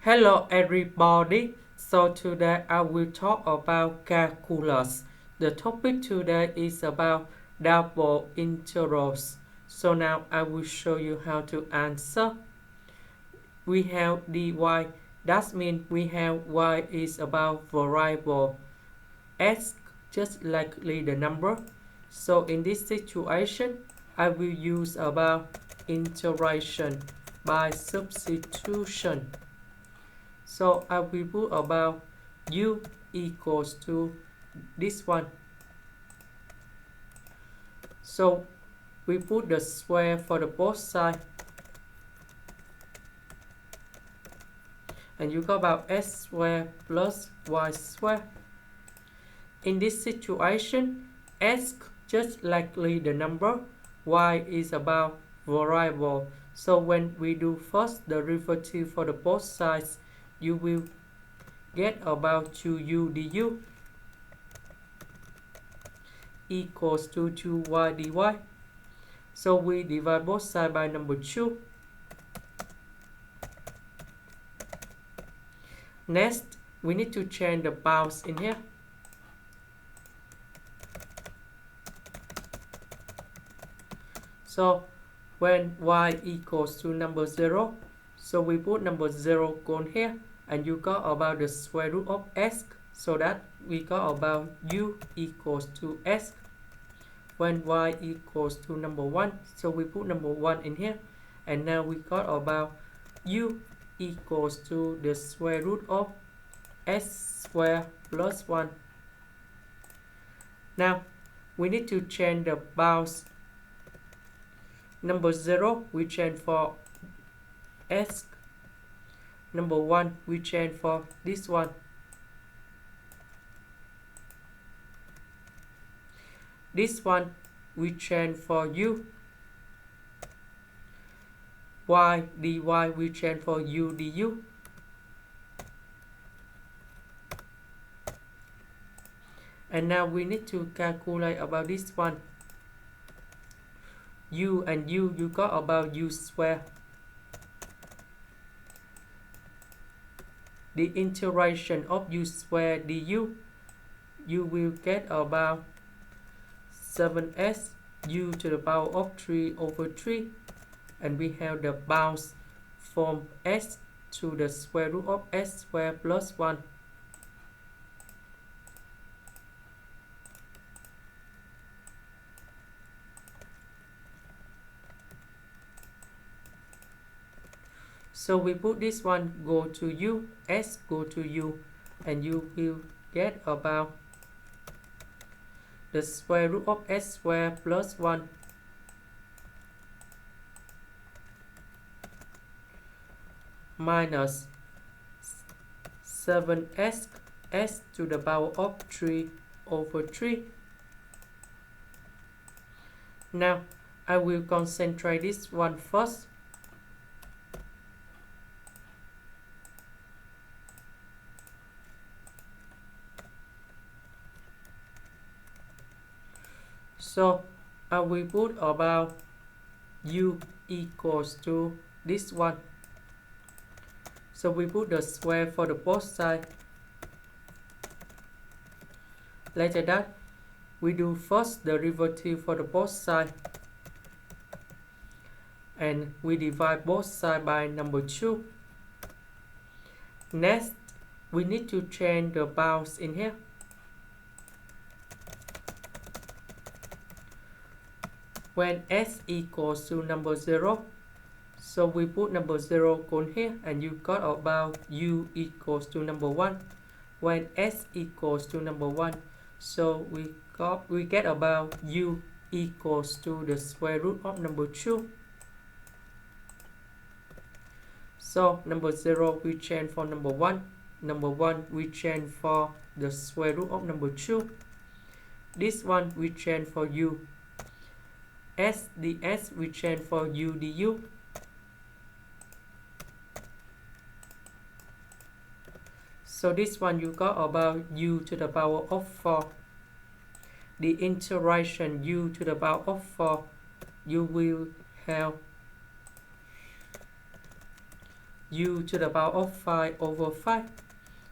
Hello everybody, so today I will talk about calculus. The topic today is about double integrals. So now I will show you how to answer. We have dy, that means we have y is about variable x just like the number. So in this situation, I will use about integration by substitution. So I will put about u equals to this one. So we put the square for the both sides. And you got about x squared plus y squared. In this situation, x just like the number, y is about variable. So when we do first derivative for the both sides, you will get about 2u du equals to 2y dy. So we divide both sides by number 2. Next, we need to change the bounds in here. So when y equals to number 0, so we put number 0 on here, and you got about the square root of x, so that we got about u equals to x. When y equals to number 1, so we put number 1 in here, and now we got about u equals to the square root of x squared plus 1. Now we need to change the bounds. Number 0 we change for x. Number 1 we change for this one. This one we change for u. Y dy we change for u du. And now we need to calculate about this one. U and u, you got about u squared. The integration of u squared du, you will get about 7s u to the power of 3 over 3. And we have the bounds from s to the square root of s squared plus 1. So we put this one go to u, s go to u, and you will get about the square root of s squared plus 1 minus 7s s to the power of 3 over 3. Now I will concentrate this one first. So I will put about u equals to this one. So we put the square for the both sides. Later that, we do first derivative for the both sides. And we divide both sides by number 2. Next, we need to change the bounds in here. When s equals to number 0, so we put number 0 on here, and you got about u equals to number 1. When s equals to number 1, so we get about u equals to the square root of number 2. So number 0 we change for number 1. Number 1 we change for the square root of number 2. This one we change for u. S ds we change for u du. So this one you got about u to the power of 4. The integration u to the power of 4, you will have u to the power of 5 over 5,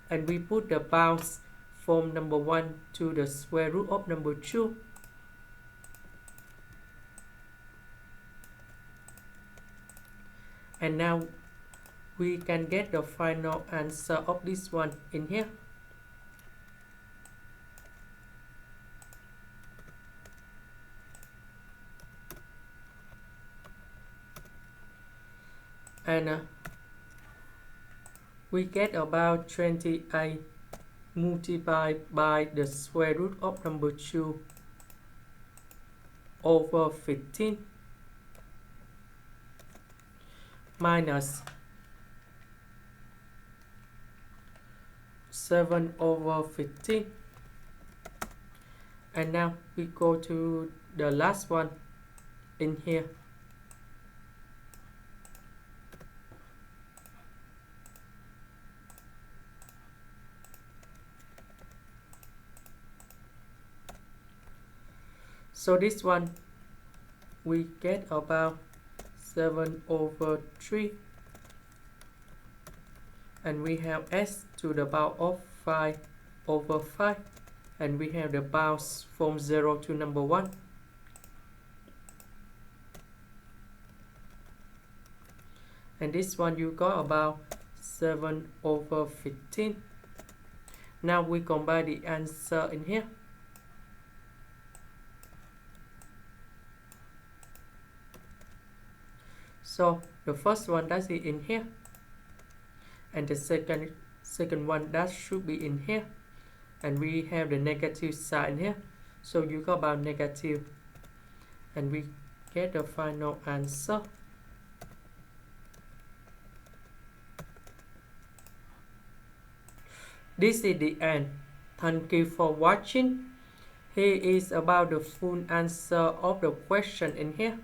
and we put the bounds from number 1 to the square root of number 2. And now we can get the final answer of this one in here. And we get about 28 multiplied by the square root of number 2 over 15 minus 7 over 15. And now we go to the last one in here. So this one we get about 7 over 3, and we have s to the power of 5 over 5, and we have the bounds from 0 to number 1. And this one you got about 7 over 15. Now we combine the answer in here. So the first one that's in here, and the second one that should be in here, and we have the negative sign here, so you got about negative, and we get the final answer. This is the end. Thank you for watching. Here is about the full answer of the question in here.